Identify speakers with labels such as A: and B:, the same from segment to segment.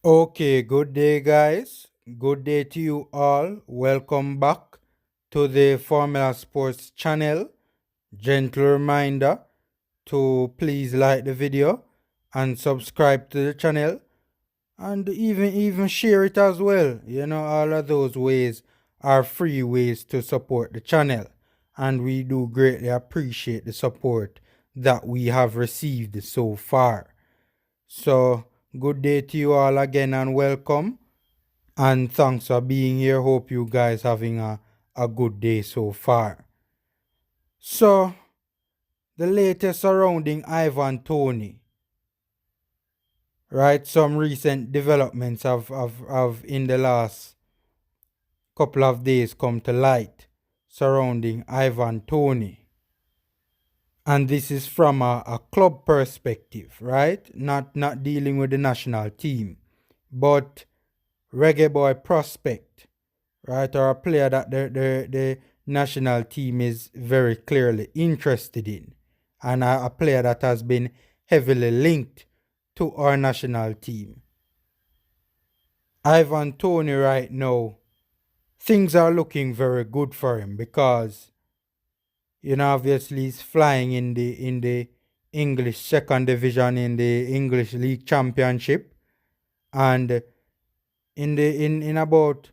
A: Okay, good day, guys. Good day to you all. Welcome back to the Formula Sports channel. Gentle reminder to please like the video and subscribe to the channel and even share it as well. All of those ways are free ways to support the channel, and we do greatly appreciate the support that we have received so far. So, good day to you all again and welcome. And thanks for being here. Hope you guys having a good day so far. So, the latest surrounding Ivan Toney, right? Some recent developments have in the last couple of days come to light surrounding Ivan Toney. And this is from a club perspective, right? Not dealing with the national team, but reggae boy prospect, right? Or a player that the national team is very clearly interested in, and a player that has been heavily linked to our national team. Ivan Toney right now, things are looking very good for him because, obviously he's flying in the English second division in the English League Championship, and in about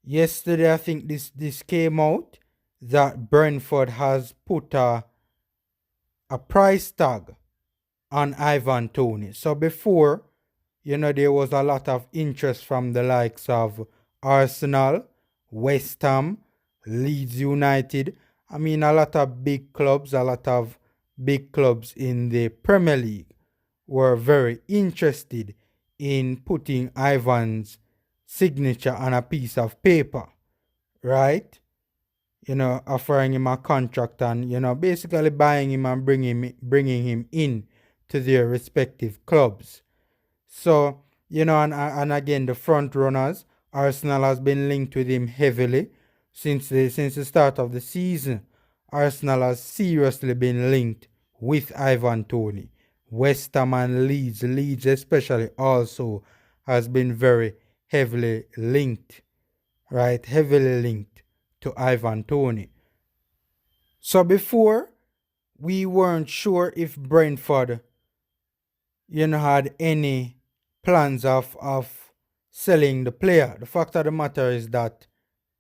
A: yesterday, I think this came out that Brentford has put a price tag on Ivan Toney. So before, there was a lot of interest from the likes of Arsenal, West Ham, Leeds United. I mean, a lot of big clubs in the Premier League were very interested in putting Ivan's signature on a piece of paper, right? Offering him a contract and, basically buying him and bringing him in to their respective clubs. So, and again, the front runners, Arsenal has been linked with him heavily since the start of the season. Arsenal has seriously been linked with Ivan Toney. West Ham and Leeds especially also has been very heavily linked, right? Heavily linked to Ivan Toney. So before, we weren't sure if Brentford, had any plans of selling the player. The fact of the matter is that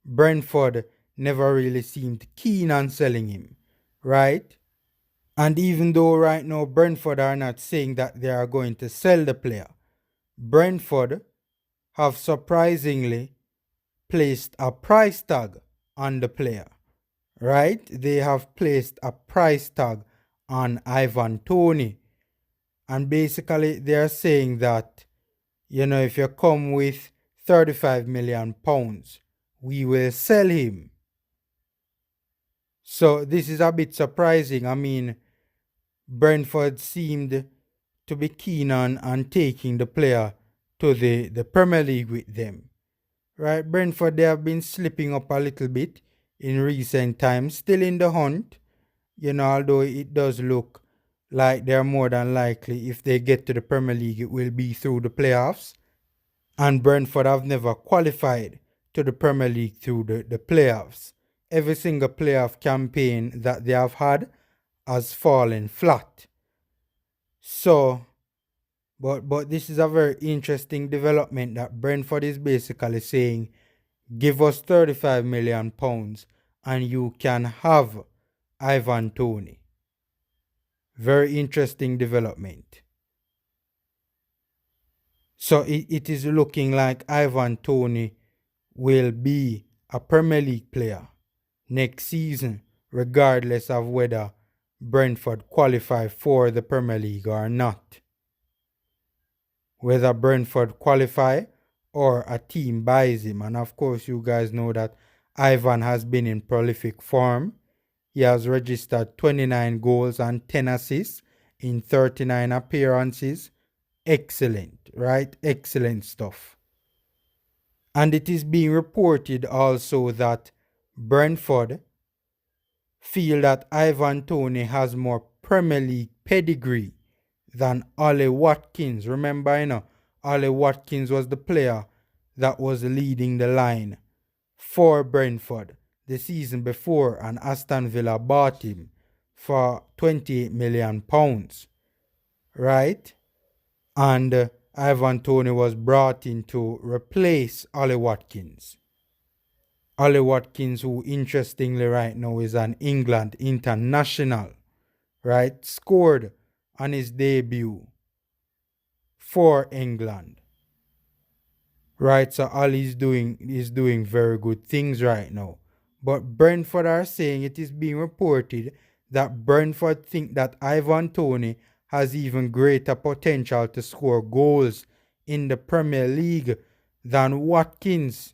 A: Brentford never really seemed keen on selling him, right? And even though right now Brentford are not saying that they are going to sell the player, Brentford have surprisingly placed a price tag on the player, right? They have placed a price tag on Ivan Toney. And basically they're saying that, if you come with £35 million, we will sell him. So this is a bit surprising. I mean, Brentford seemed to be keen on taking the player to the Premier League with them. Right, Brentford, they have been slipping up a little bit in recent times, still in the hunt, although it does look like they're more than likely, if they get to the Premier League, it will be through the playoffs. And Brentford have never qualified to the Premier League through the playoffs. Every single playoff campaign that they have had has fallen flat. So, but this is a very interesting development that Brentford is basically saying, give us £35 million and you can have Ivan Toney. Very interesting development. So it is looking like Ivan Toney will be a Premier League player next season, regardless of whether Brentford qualify for the Premier League or not. Whether Brentford qualify or a team buys him. And of course, you guys know that Ivan has been in prolific form. He has registered 29 goals and 10 assists in 39 appearances. Excellent, right? Excellent stuff. And it is being reported also that Brentford feel that Ivan Toney has more Premier League pedigree than Ollie Watkins. Remember, Ollie Watkins was the player that was leading the line for Brentford the season before, and Aston Villa bought him for £28 million, right? And Ivan Toney was brought in to replace Ollie Watkins. Ollie Watkins, who interestingly right now is an England international, right? Scored on his debut for England. Right, so Ollie's doing very good things right now. But Brentford are saying, it is being reported that Brentford think that Ivan Toney has even greater potential to score goals in the Premier League than Watkins.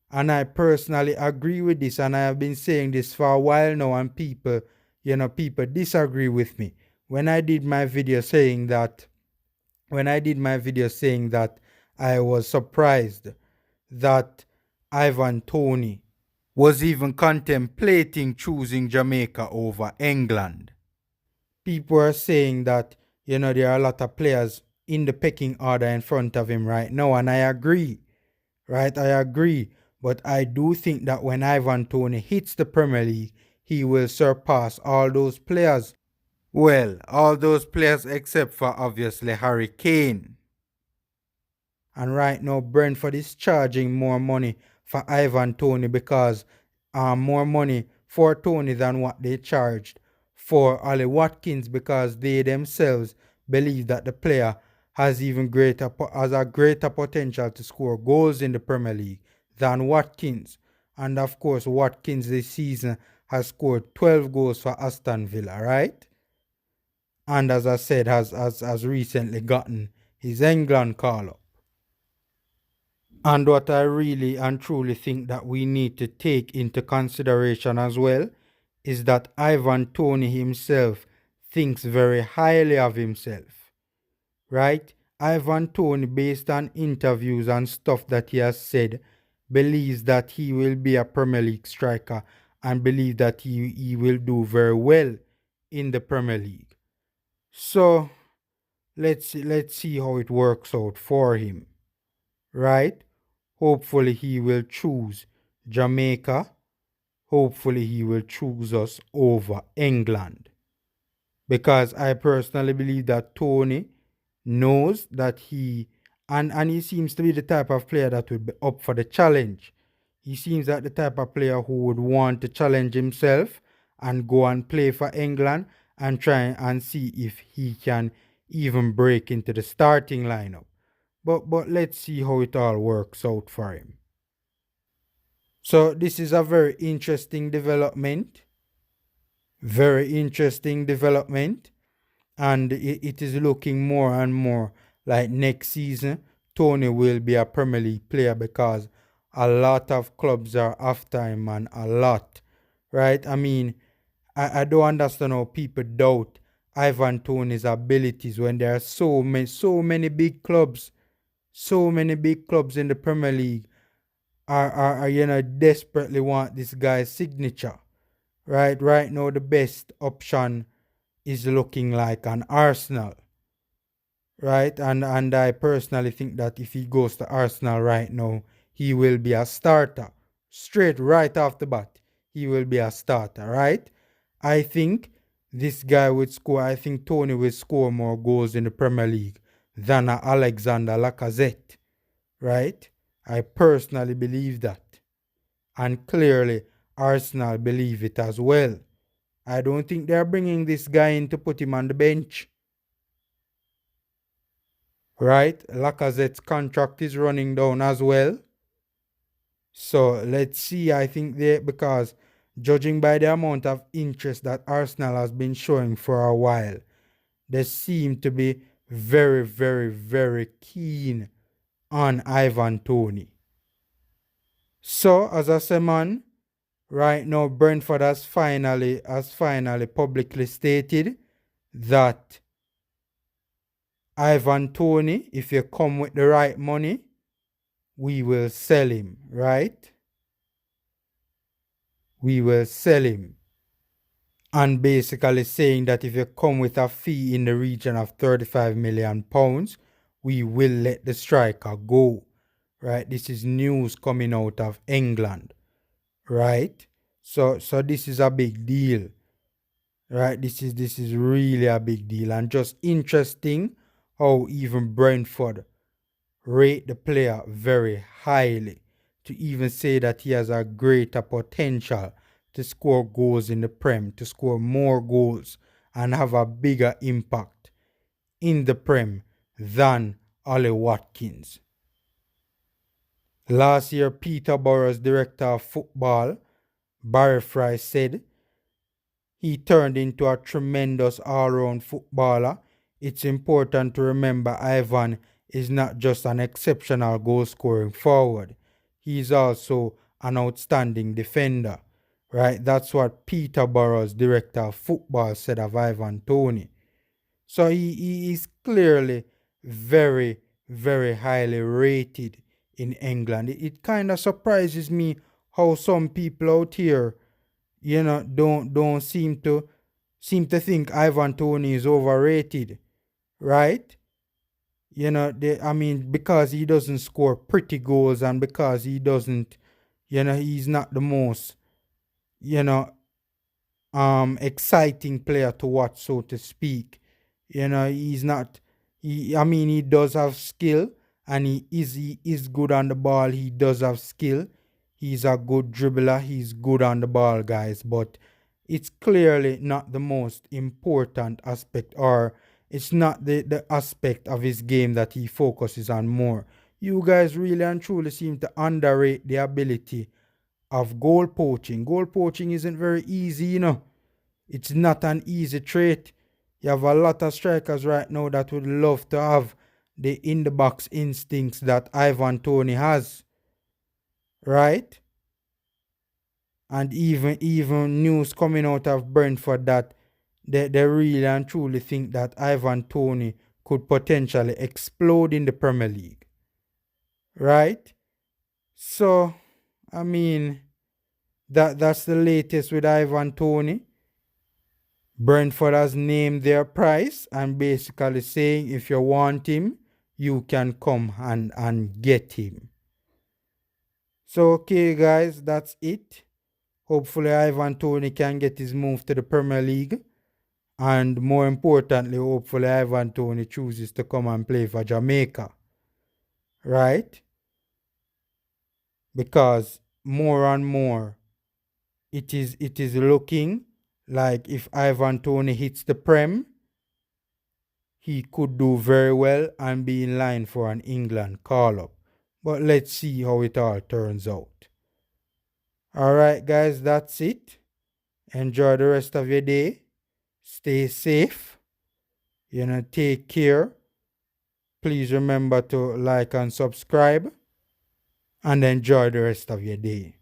A: And I personally agree with this, and I have been saying this for a while now, and people disagree with me. When I did my video saying that I was surprised that Ivan Toney was even contemplating choosing Jamaica over England. People are saying that, there are a lot of players in the pecking order in front of him right now, and I agree, right? I agree. But I do think that when Ivan Toney hits the Premier League, he will surpass all those players. Well, all those players except for obviously Harry Kane. And right now, Brentford is charging more money for Ivan Toney because more money for Toney than what they charged for Ollie Watkins, because they themselves believe that the player has a greater potential to score goals in the Premier League than Watkins. And of course, Watkins this season has scored 12 goals for Aston Villa, right? And as I said, has recently gotten his England call-up. And what I really and truly think that we need to take into consideration as well is that Ivan Toney himself thinks very highly of himself, right? Ivan Toney, based on interviews and stuff that he has said, believes that he will be a Premier League striker and believes that he will do very well in the Premier League. So let's see how it works out for him, right? Hopefully he will choose Jamaica. Hopefully he will choose us over England. Because I personally believe that Toney knows that and he seems to be the type of player that would be up for the challenge. He seems like the type of player who would want to challenge himself and go and play for England and try and see if he can even break into the starting lineup. But let's see how it all works out for him. So this is a very interesting development. Very interesting development. And it is looking more and more like next season Toney will be a Premier League player, because a lot of clubs are after him, and a lot. Right? I mean, I don't understand how people doubt Ivan Toney's abilities when there are so many big clubs. So many big clubs in the Premier League are desperately want this guy's signature. Right now the best option is looking like an Arsenal. Right? And I personally think that if he goes to Arsenal right now, he will be a starter. Straight right off the bat, he will be a starter, right? I think this guy would score, I think Toney will score more goals in the Premier League than Alexander Lacazette. Right? I personally believe that. And clearly, Arsenal believe it as well. I don't think they're bringing this guy in to put him on the bench. Right? Lacazette's contract is running down as well. So let's see. I think because judging by the amount of interest that Arsenal has been showing for a while, they seem to be very, very, very keen on Ivan Toney. So, as I say, man, right now Brentford has finally publicly stated that Ivan Toney, if you come with the right money, we will sell him, right? We will sell him. And basically saying that if you come with a fee in the region of £35 million, we will let the striker go. Right? This is news coming out of England. Right? So this is a big deal. Right? This is really a big deal, and just interesting how even Brentford rate the player very highly, to even say that he has a greater potential to score goals in the Prem, to score more goals and have a bigger impact in the Prem than Ollie Watkins. Last year, Peterborough's director of football, Barry Fry, said he turned into a tremendous all-round footballer. It's important to remember Ivan is not just an exceptional goal-scoring forward. He's also an outstanding defender. Right? That's what Peterborough's director of football said of Ivan Toney. So he is clearly very, very highly rated in England. It kind of surprises me how some people out here, don't seem to think Ivan Toney is overrated, right? Because he doesn't score pretty goals, and because he doesn't, he's not the most, you know, exciting player to watch, so to speak. He's not. He does have skill, and he is good on the ball. He does have skill. He's a good dribbler. He's good on the ball, guys. But it's clearly not the most important aspect, or it's not the aspect of his game that he focuses on more. You guys really and truly seem to underrate the ability of goal poaching. Goal poaching isn't very easy. It's not an easy trait. You have a lot of strikers right now that would love to have the in-the-box instincts that Ivan Toney has. Right? And even news coming out of Brentford that they really and truly think that Ivan Toney could potentially explode in the Premier League. Right? So, that's the latest with Ivan Toney. Brentford has named their price and basically saying if you want him, you can come and get him. So, okay, guys, that's it. Hopefully, Ivan Toney can get his move to the Premier League. And more importantly, hopefully, Ivan Toney chooses to come and play for Jamaica. Right? Because more and more, it is looking like if Ivan Toney hits the Prem, he could do very well and be in line for an England call-up. But let's see how it all turns out. Alright, guys, that's it. Enjoy the rest of your day. Stay safe. Take care. Please remember to like and subscribe. And enjoy the rest of your day.